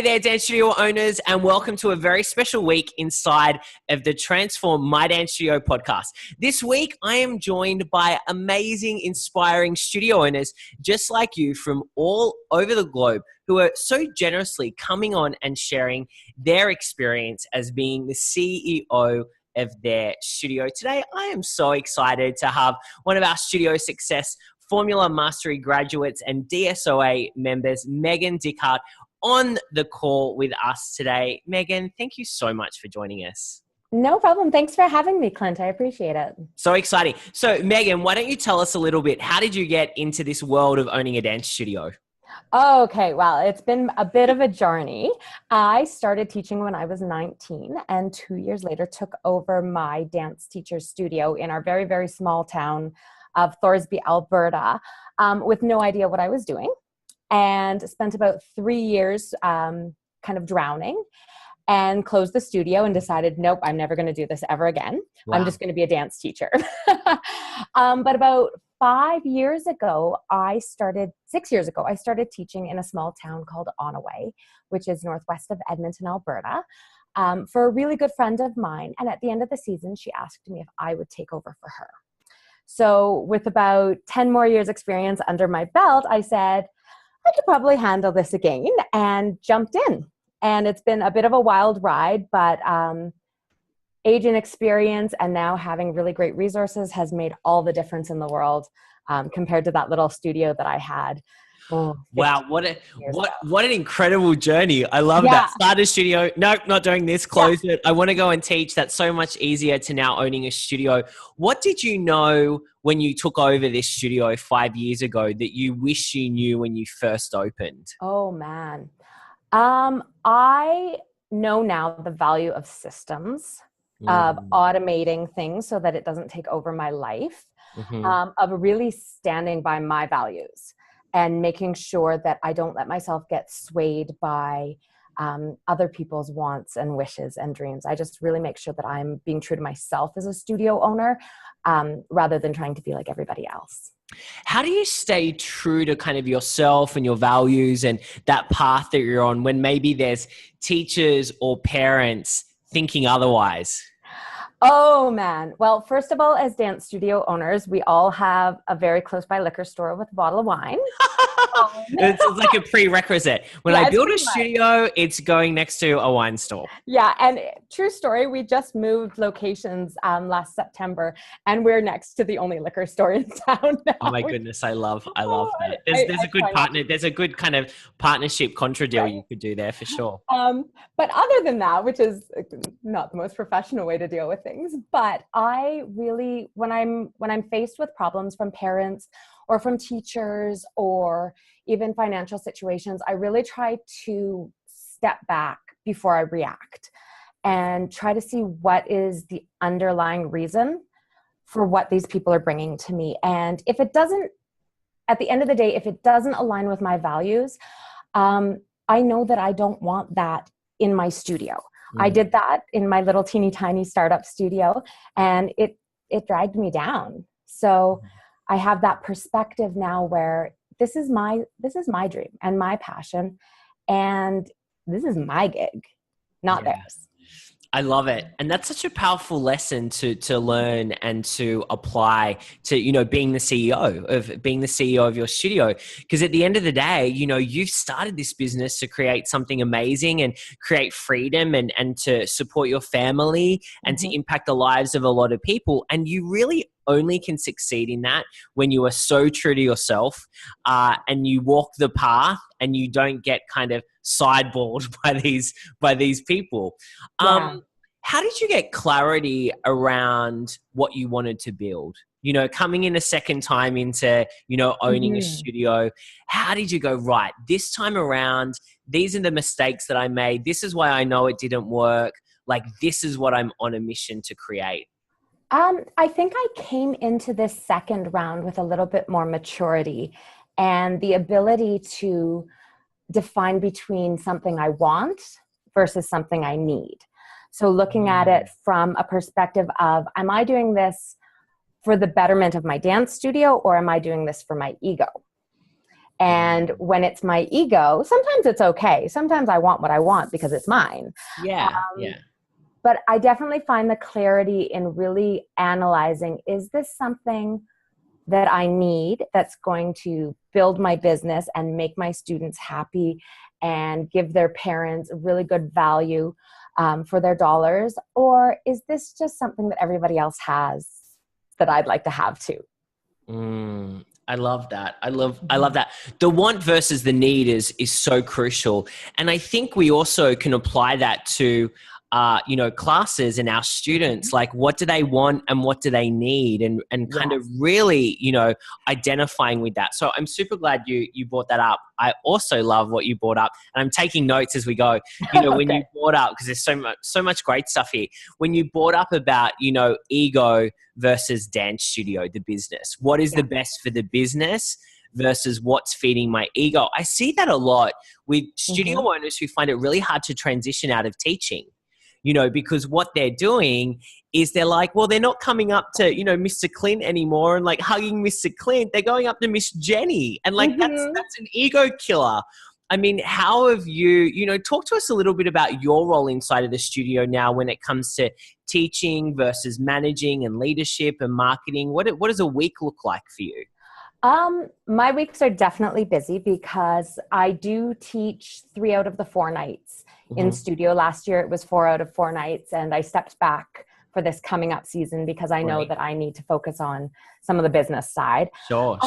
Hey there, dance studio owners, and welcome to a very special week inside of the Transform My Dance Studio podcast. This week, I am joined by amazing, inspiring studio owners just like you from all over the globe who are so generously coming on and sharing their experience as being the CEO of their studio. Today, I am so excited to have one of our Studio Success Formula Mastery graduates and DSOA members, Meaghan on the call with us today. Meaghan, thank you so much for joining us. No problem. Thanks for having me, Clint. I appreciate it. So exciting. So Meaghan, why don't you tell us a little bit, how did you get into this world of owning a dance studio? Okay, well, it's been a bit of a journey. I started teaching when I was 19 and 2 years later took over my dance teacher's studio in our very, very small town of Thorsby, Alberta, with no idea what I was doing. And spent about 3 years kind of drowning and closed the studio and decided, nope, I'm never going to do this ever again. Wow. I'm just going to be a dance teacher. But about 6 years ago, I started teaching in a small town called Onaway, which is northwest of Edmonton, Alberta, for a really good friend of mine. And at the end of the season, she asked me if I would take over for her. So with about 10 more years experience under my belt, I said, I could probably handle this again, and jumped in. And it's been a bit of a wild ride, but age and experience and now having really great resources has made all the difference in the world compared to that little studio that I had. Wow, what an incredible journey. I love that. Start a studio. Nope, not doing this. Close it. I want to go and teach. That's so much easier to now owning a studio. What did you know when you took over this studio 5 years ago that you wish you knew when you first opened? Oh, man. I know now the value of systems, of automating things so that it doesn't take over my life, of really standing by my values and making sure that I don't let myself get swayed by other people's wants and wishes and dreams. I just really make sure that I'm being true to myself as a studio owner, rather than trying to be like everybody else. How do you stay true to kind of yourself and your values and that path that you're on when maybe there's teachers or parents thinking otherwise? Oh, man. Well, first of all, as dance studio owners, we all have a very close by liquor store with a bottle of wine. It's like a prerequisite. When I build a studio, it's going next to a wine store. Yeah. And true story, we just moved locations last September and we're next to the only liquor store in town now. Oh my goodness. I love that. There's a good partner. There's a good kind of partnership contra deal you could do there for sure. But other than that, which is not the most professional way to deal with things, but I really, when I'm faced with problems from parents or from teachers or even financial situations, I really try to step back before I react and try to see what is the underlying reason for what these people are bringing to me. And if it doesn't, at the end of the day, if it doesn't align with my values, I know that I don't want that in my studio. I did that in my little teeny tiny startup studio and it dragged me down. So I have that perspective now where this is my dream and my passion and this is my gig, not theirs. I love it. And that's such a powerful lesson to learn and to apply to, being the CEO of your studio. Because at the end of the day, you've started this business to create something amazing and create freedom and to support your family and to impact the lives of a lot of people. And you really only can succeed in that when you are so true to yourself and you walk the path and you don't get kind of sideballed by these people. How did you get clarity around what you wanted to build? Coming in a second time into, owning a studio, how did you go, right, this time around, these are the mistakes that I made. This is why I know it didn't work. Like, this is what I'm on a mission to create. I think I came into this second round with a little bit more maturity and the ability to define between something I want versus something I need. So looking at it from a perspective of, am I doing this for the betterment of my dance studio or am I doing this for my ego? And when it's my ego, sometimes it's okay. Sometimes I want what I want because it's mine. Yeah. Um, Yeah. but I definitely find the clarity in really analyzing, is this something that I need that's going to build my business and make my students happy and give their parents really good value for their dollars? Or is this just something that everybody else has that I'd like to have too? I love that. I love that. The want versus the need is so crucial. And I think we also can apply that to classes and our students. Like, what do they want and what do they need, and kind of really, identifying with that. So I'm super glad you brought that up. I also love what you brought up, and I'm taking notes as we go. When Okay. you brought up, because there's so much great stuff here. When you brought up about, ego versus dance studio, the business. What is the best for the business versus what's feeding my ego? I see that a lot with studio owners who find it really hard to transition out of teaching, because what they're doing is they're like, well, they're not coming up to, Mr. Clint anymore and like hugging Mr. Clint. They're going up to Miss Jenny. And like, that's an ego killer. I mean, how have you, talk to us a little bit about your role inside of the studio now when it comes to teaching versus managing and leadership and marketing. What does a week look like for you? My weeks are definitely busy because I do teach 3 out of the 4 nights in studio. Last year it was 4 out of 4 nights, and I stepped back for this coming up season because I know that I need to focus on some of the business side. Sure.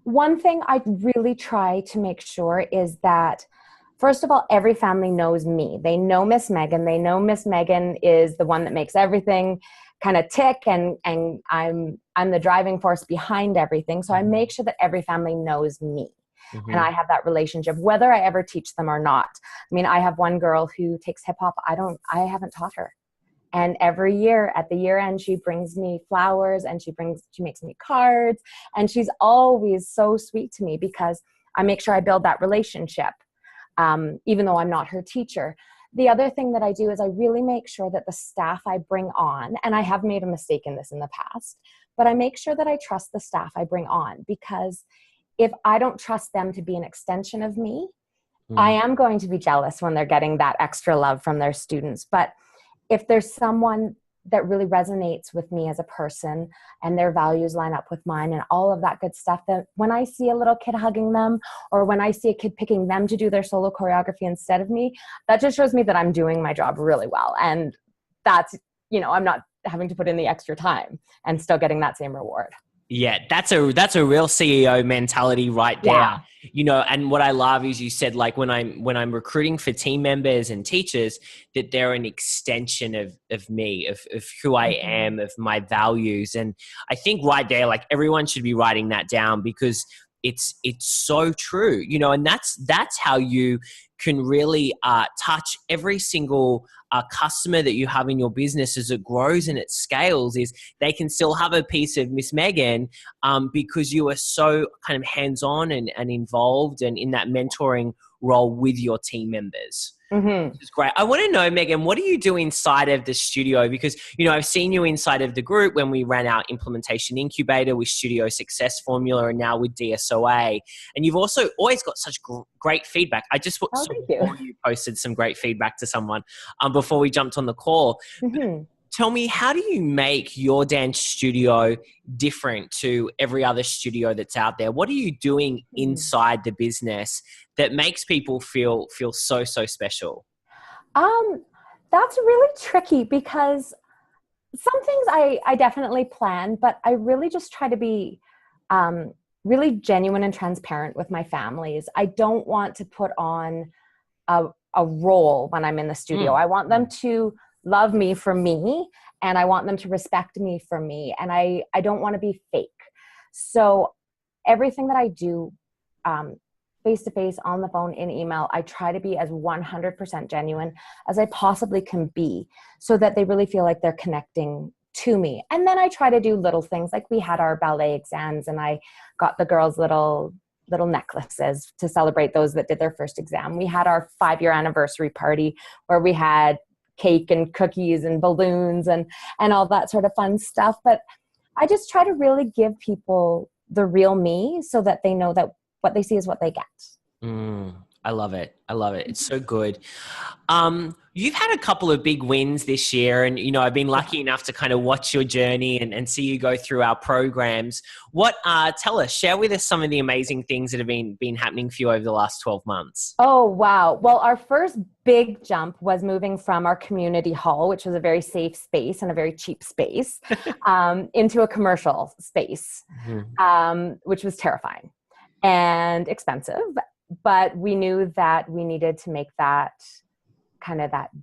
One thing I really try to make sure is that, first of all, every family knows me. They know Miss Meaghan. They know Miss Meaghan is the one that makes everything kind of tick, and I'm the driving force behind everything. So I make sure that every family knows me. And I have that relationship, whether I ever teach them or not. I mean, I have one girl who takes hip hop. I haven't taught her. And every year at the year end, she brings me flowers and she makes me cards. And she's always so sweet to me because I make sure I build that relationship, even though I'm not her teacher. The other thing that I do is I really make sure that the staff I bring on, and I have made a mistake in this in the past, but I make sure that I trust the staff I bring on, because if I don't trust them to be an extension of me, I am going to be jealous when they're getting that extra love from their students. But if there's someone that really resonates with me as a person and their values line up with mine and all of that good stuff, that when I see a little kid hugging them, or when I see a kid picking them to do their solo choreography instead of me, that just shows me that I'm doing my job really well. And that's, I'm not having to put in the extra time and still getting that same reward. Yeah, that's a real CEO mentality right there. And what I love is you said, like, when I'm recruiting for team members and teachers, that they're an extension of me, of who I am, of my values. And I think right there, like, everyone should be writing that down, because it's so true, and that's how you can really touch every single customer that you have in your business as it grows and it scales. Is they can still have a piece of Miss Meaghan because you are so kind of hands-on and involved and in that mentoring role with your team members. Which is great. I want to know, Meaghan, what do you do inside of the studio? Because, I've seen you inside of the group when we ran our implementation incubator with Studio Success Formula and now with DSOA. And you've also always got such great feedback. I just saw you posted some great feedback to someone before we jumped on the call. Tell me, how do you make your dance studio different to every other studio that's out there? What are you doing inside the business that makes people feel so special? That's really tricky, because some things I definitely plan, but I really just try to be really genuine and transparent with my families. I don't want to put on a role when I'm in the studio. I want them to love me for me, and I want them to respect me for me. And I don't want to be fake. So everything that I do, face-to-face, on the phone, in email, I try to be as 100% genuine as I possibly can be, so that they really feel like they're connecting to me. And then I try to do little things, like we had our ballet exams and I got the girls little necklaces to celebrate those that did their first exam. We had our 5-year anniversary party where we had cake and cookies and balloons and all that sort of fun stuff. But I just try to really give people the real me, so that they know that what they see is what they get. I love it. I love it. It's so good. You've had a couple of big wins this year, and I've been lucky enough to kind of watch your journey and see you go through our programs. Tell us, share with us some of the amazing things that have been happening for you over the last 12 months. Oh, wow. Well, our first big jump was moving from our community hall, which was a very safe space and a very cheap space, into a commercial space, which was terrifying and expensive. But we knew that we needed to make that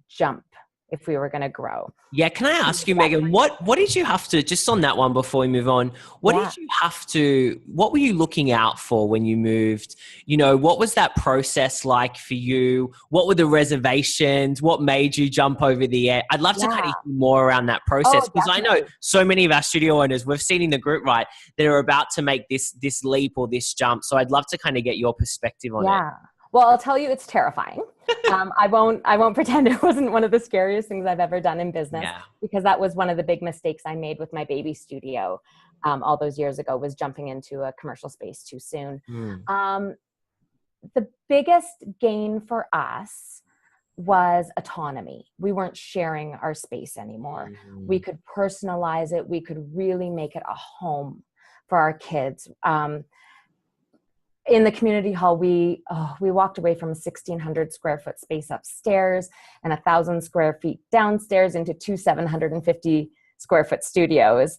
jump if we were going to grow. Yeah. Can I ask you, Meaghan, what did you have to, just on that one before we move on, what were you looking out for when you moved? What was that process like for you? What were the reservations? What made you jump over the edge? I'd love to kind of hear more around that process, because I know so many of our studio owners, we've seen in the group, right, that are about to make this leap or this jump. So I'd love to kind of get your perspective on it. Well, I'll tell you, it's terrifying. I won't pretend it wasn't one of the scariest things I've ever done in business, because that was one of the big mistakes I made with my baby studio all those years ago, was jumping into a commercial space too soon. The biggest gain for us was autonomy. We weren't sharing our space anymore. We could personalize it. We could really make it a home for our kids. In the community hall, we walked away from a 1,600 square foot space upstairs and 1,000 square feet downstairs into two 750 square foot studios.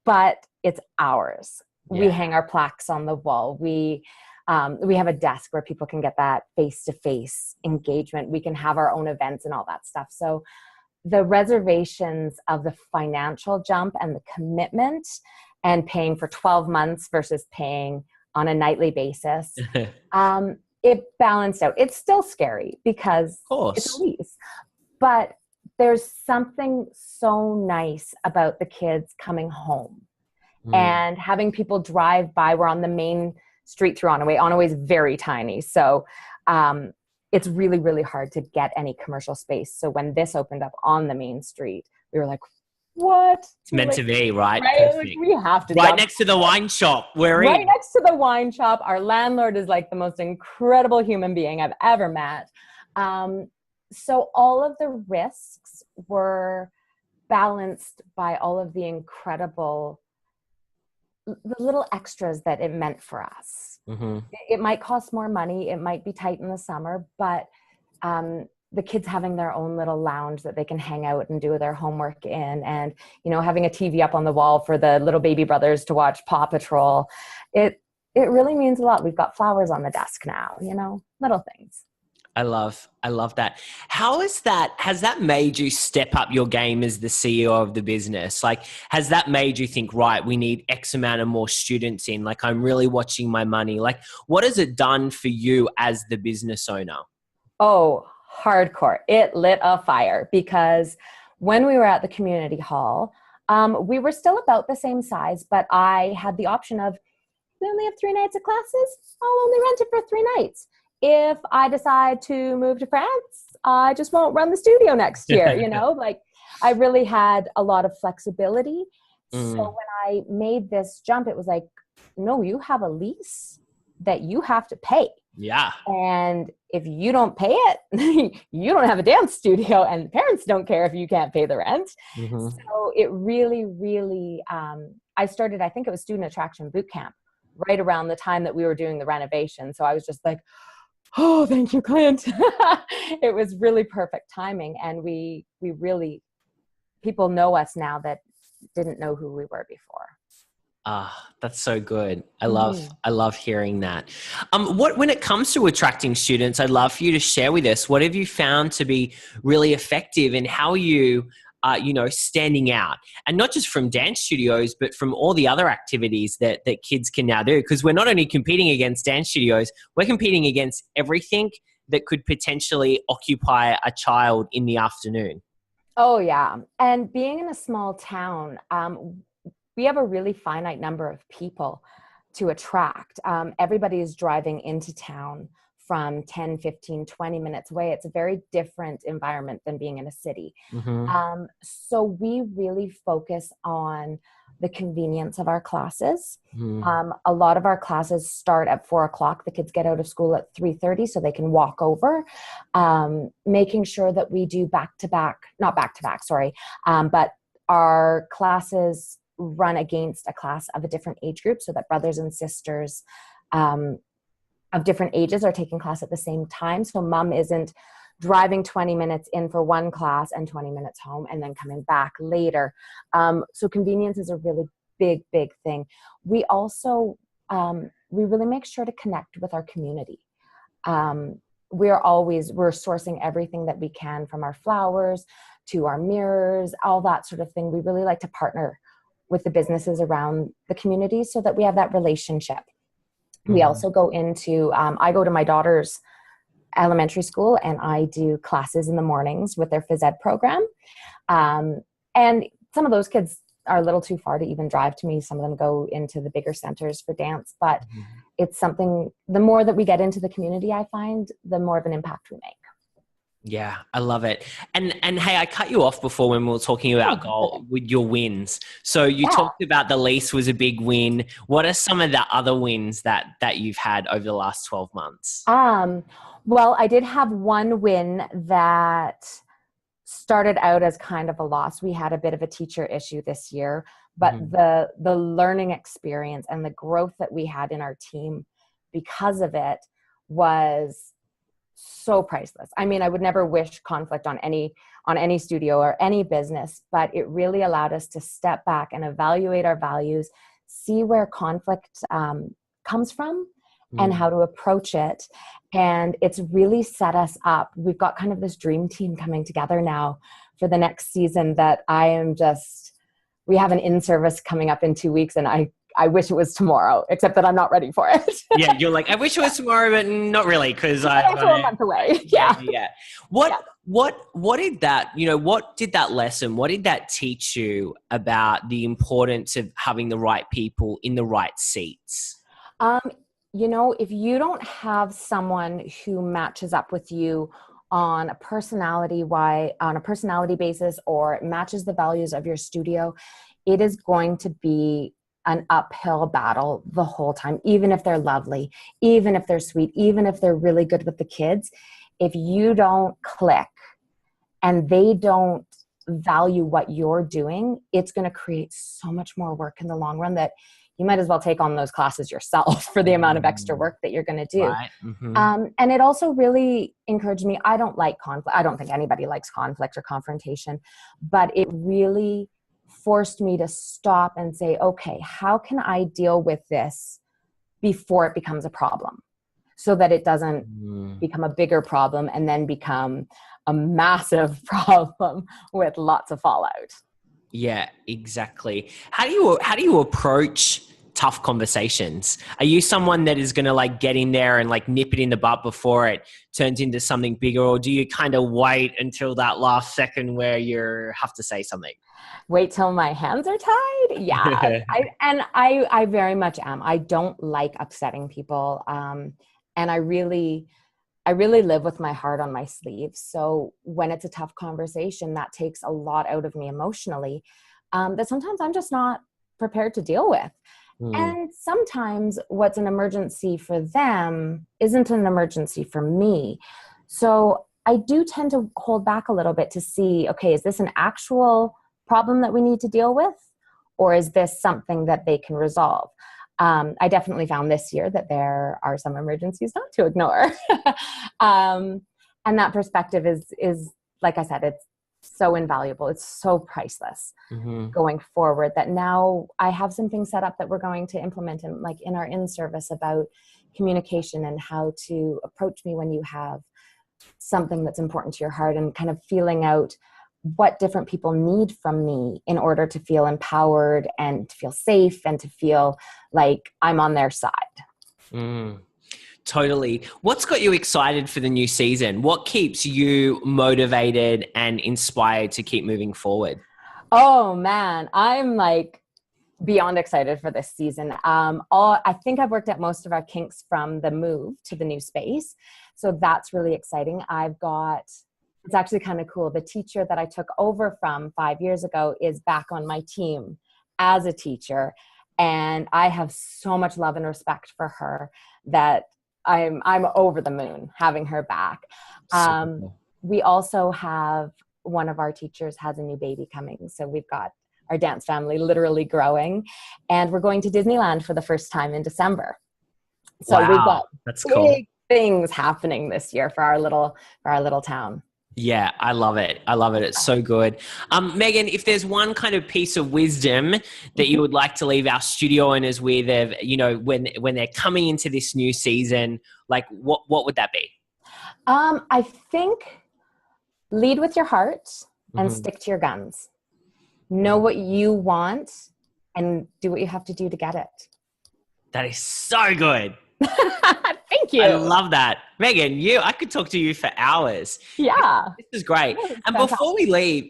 But it's ours. Yeah. We hang our plaques on the wall. We have a desk where people can get that face-to-face engagement. We can have our own events and all that stuff. So the reservations of the financial jump and the commitment and paying for 12 months versus paying on a nightly basis, it balanced out. It's still scary because it's a lease, but there's something so nice about the kids coming home and having people drive by. We're on the main street through Onaway. Onaway is very tiny. So it's really, really hard to get any commercial space. So when this opened up on the main street, we were like, what? It's meant to be, right? Perfect. We have to. Right next to the wine shop. Right next to the wine shop. Our landlord is like the most incredible human being I've ever met. So all of the risks were balanced by all of the incredible, the little extras that it meant for us. It might cost more money. It might be tight in the summer, but the kids having their own little lounge that they can hang out and do their homework in, and, having a TV up on the wall for the little baby brothers to watch Paw Patrol. It really means a lot. We've got flowers on the desk now, little things. I love that. Has that made you step up your game as the CEO of the business? Like, has that made you think, right, we need X amount of more students in, like, I'm really watching my money? Like, what has it done for you as the business owner? Oh, hardcore. It lit a fire, because when we were at the community hall, we were still about the same size, but I had the option of, we only have 3 nights of classes, I'll only rent it for 3 nights. If I decide to move to France, I just won't run the studio next year, like, I really had a lot of flexibility. So when I made this jump, it was like, no, you have a lease that you have to pay. Yeah. And if you don't pay it, you don't have a dance studio, and parents don't care if you can't pay the rent. So it really, really, I started, I think it was Student Attraction Boot Camp right around the time that we were doing the renovation. So I was just like, oh, thank you, Clint. It was really perfect timing. And we really, people know us now that didn't know who we were before. That's so good. I love hearing that. When it comes to attracting students, I'd love for you to share with us, what have you found to be really effective, and how are you, standing out, and not just from dance studios, but from all the other activities that kids can now do? Because we're not only competing against dance studios, we're competing against everything that could potentially occupy a child in the afternoon. Oh yeah. And being in a small town, we have a really finite number of people to attract. Everybody is driving into town from 10, 15, 20 minutes away. It's a very different environment than being in a city. So we really focus on the convenience of our classes. Mm. A lot of our classes start at 4:00. The kids get out of school at 3:30 so they can walk over. Making sure that we do not back to back, sorry, but our classes run against a class of a different age group so that brothers and sisters of different ages are taking class at the same time. So mom isn't driving 20 minutes in for one class and 20 minutes home and then coming back later. So convenience is a really big thing. We also, we really make sure to connect with our community. We're sourcing everything that we can, from our flowers to our mirrors, all that sort of thing. We really like to partner with the businesses around the community so that we have that relationship. We also go into, I go to my daughter's elementary school and I do classes in the mornings with their phys ed program. And some of those kids are a little too far to even drive to me. Some of them go into the bigger centers for dance, but it's something, the more that we get into the community, I find, the more of an impact we make. Yeah, I love it. And hey, I cut you off before when we were talking about with your wins. So you talked about the lease was a big win. What are some of the other wins that you've had over the last 12 months? Well, I did have one win that started out as kind of a loss. We had a bit of a teacher issue this year, but the learning experience and the growth that we had in our team because of it was so priceless. I mean, I would never wish conflict on any studio or any business, but it really allowed us to step back and evaluate our values, see where conflict comes from and how to approach it. And it's really set us up. We've got kind of this dream team coming together now for the next season that we have an in-service coming up in 2 weeks, and I wish it was tomorrow, except that I'm not ready for it. Yeah, you're like, I wish it was tomorrow, but not really, because I'm also a month away. Yeah. What did that, what did that lesson, what did that teach you about the importance of having the right people in the right seats? If you don't have someone who matches up with you on a personality basis or matches the values of your studio, it is going to be an uphill battle the whole time, even if they're lovely, even if they're sweet, even if they're really good with the kids. If you don't click and they don't value what you're doing, it's going to create so much more work in the long run that you might as well take on those classes yourself for the amount of extra work that you're going to do. Right. And it also really encouraged me. I don't like conflict. I don't think anybody likes conflict or confrontation, but it really forced me to stop and say, okay, how can I deal with this before it becomes a problem so that it doesn't become a bigger problem and then become a massive problem with lots of fallout. Yeah, exactly. How do you approach tough conversations? Are you someone that is going to get in there and nip it in the butt before it turns into something bigger, or do you kind of wait until that last second where you have to say something? Wait till my hands are tied? Yeah. I very much am. I don't like upsetting people. And I really live with my heart on my sleeve. So when it's a tough conversation, that takes a lot out of me emotionally, that sometimes I'm just not prepared to deal with. And sometimes what's an emergency for them isn't an emergency for me. So I do tend to hold back a little bit to see, okay, is this an actual problem that we need to deal with? Or is this something that they can resolve? I definitely found this year that there are some emergencies not to ignore. And that perspective is, like I said, it's so invaluable. It's so priceless going forward, that now I have some things set up that we're going to implement in our in-service about communication and how to approach me when you have something that's important to your heart, and kind of feeling out what different people need from me in order to feel empowered and to feel safe and to feel like I'm on their side. Totally. What's got you excited for the new season? What keeps you motivated and inspired to keep moving forward? Oh man, I'm beyond excited for this season. I think I've worked out most of our kinks from the move to the new space. So that's really exciting. It's actually kind of cool. The teacher that I took over from 5 years ago is back on my team as a teacher. And I have so much love and respect for her that I'm over the moon having her back. Cool. We also have one of our teachers has a new baby coming. So we've got our dance family literally growing, and we're going to Disneyland for the first time in December. So wow, we've got that's big cool. things happening this year for our little town. Yeah, I love it. I love it. It's so good. Meaghan, if there's one kind of piece of wisdom that you would like to leave our studio owners with, when they're coming into this new season, like what would that be? I think lead with your heart and Mm-hmm. stick to your guns. Know what you want and do what you have to do to get it. That is so good. Thank you. I love that. Meaghan, I could talk to you for hours. Yeah. This is great. And fantastic. before we leave,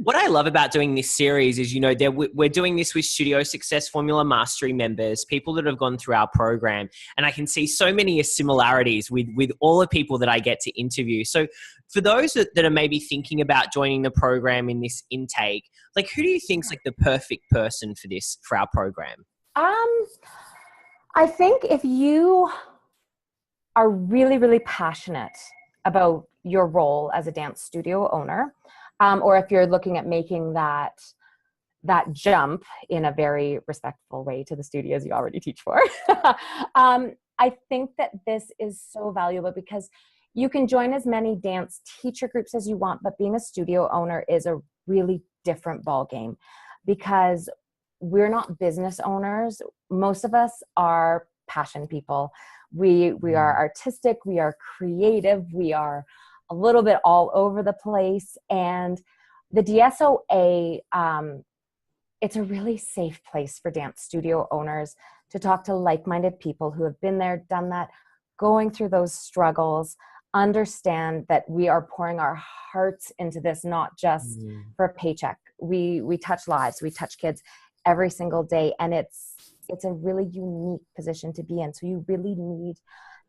what I love about doing this series is, we're doing this with Studio Success Formula Mastery members, people that have gone through our program. And I can see so many similarities with all the people that I get to interview. So for those that are maybe thinking about joining the program in this intake, like who do you think's like the perfect person for our program? I think if you are really, really passionate about your role as a dance studio owner, or if you're looking at making that jump in a very respectful way to the studios you already teach for, I think that this is so valuable because you can join as many dance teacher groups as you want, but being a studio owner is a really different ballgame because we're not business owners. Most of us are passion people. We are artistic, we are creative, we are a little bit all over the place. And the DSOA, it's a really safe place for dance studio owners to talk to like-minded people who have been there, done that, going through those struggles, understand that we are pouring our hearts into this, not just for a paycheck. We touch lives, we touch kids every single day, and it's a really unique position to be in. So you really need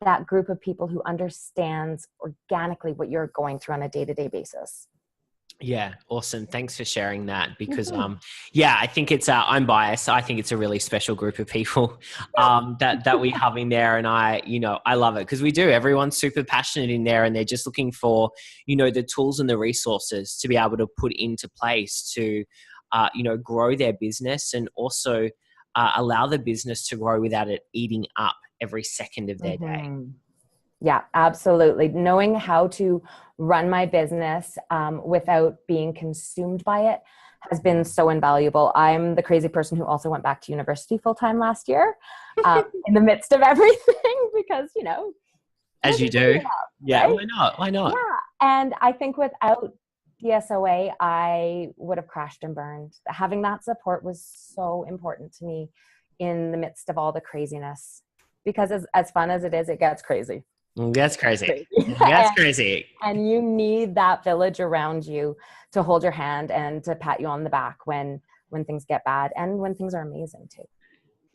that group of people who understands organically what you're going through on a day-to-day basis. Yeah, awesome. Thanks for sharing that because, I think it's, I'm biased. I think it's a really special group of people that we have in there. And I love it because we do. Everyone's super passionate in there and they're just looking for, the tools and the resources to be able to put into place to, grow their business and also allow the business to grow without it eating up every second of their day. Yeah, absolutely. Knowing how to run my business without being consumed by it has been so invaluable. I'm the crazy person who also went back to university full-time last year in the midst of everything because, as you do. Yeah, right? Why not? Yeah, and I think without DSOA, I would have crashed and burned. Having that support was so important to me in the midst of all the craziness because as fun as it is, it gets crazy. That's crazy. That's crazy. And you need that village around you to hold your hand and to pat you on the back when things get bad and when things are amazing too.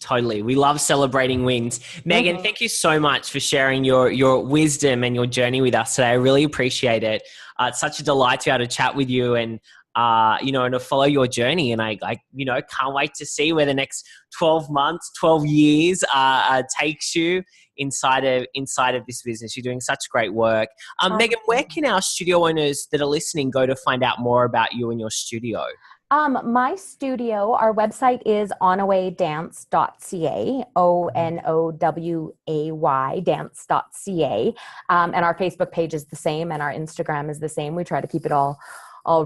Totally. We love celebrating wins. Meaghan, thank you so much for sharing your wisdom and your journey with us today. I really appreciate it. It's such a delight to be able to chat with you and to follow your journey. And I can't wait to see where the next 12 months, 12 years takes you inside of this business. You're doing such great work. Meaghan, where can our studio owners that are listening go to find out more about you and your studio? My studio, our website is onawaydance.ca, ONOWAY dance.ca. And our Facebook page is the same and our Instagram is the same. We try to keep it all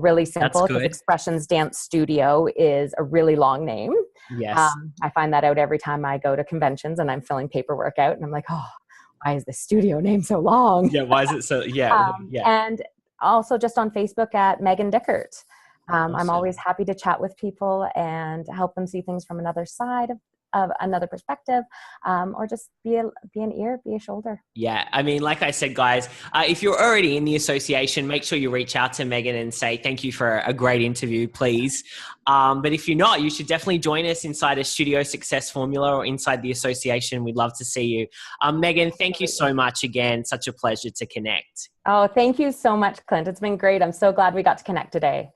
really simple because Expressions Dance Studio is a really long name. Yes. I find that out every time I go to conventions and I'm filling paperwork out and I'm like, oh, why is the studio name so long? Yeah, why is it so? Yeah. And also just on Facebook at Meaghan Dickert. Awesome. I'm always happy to chat with people and help them see things from another side of another perspective, or just be an ear, be a shoulder. Yeah. I mean, like I said, guys, if you're already in the association, make sure you reach out to Meaghan and say, thank you for a great interview, please. But if you're not, you should definitely join us inside a Studio Success Formula or inside the association. We'd love to see you. Meaghan, thank you so much again. Such a pleasure to connect. Oh, thank you so much, Clint. It's been great. I'm so glad we got to connect today.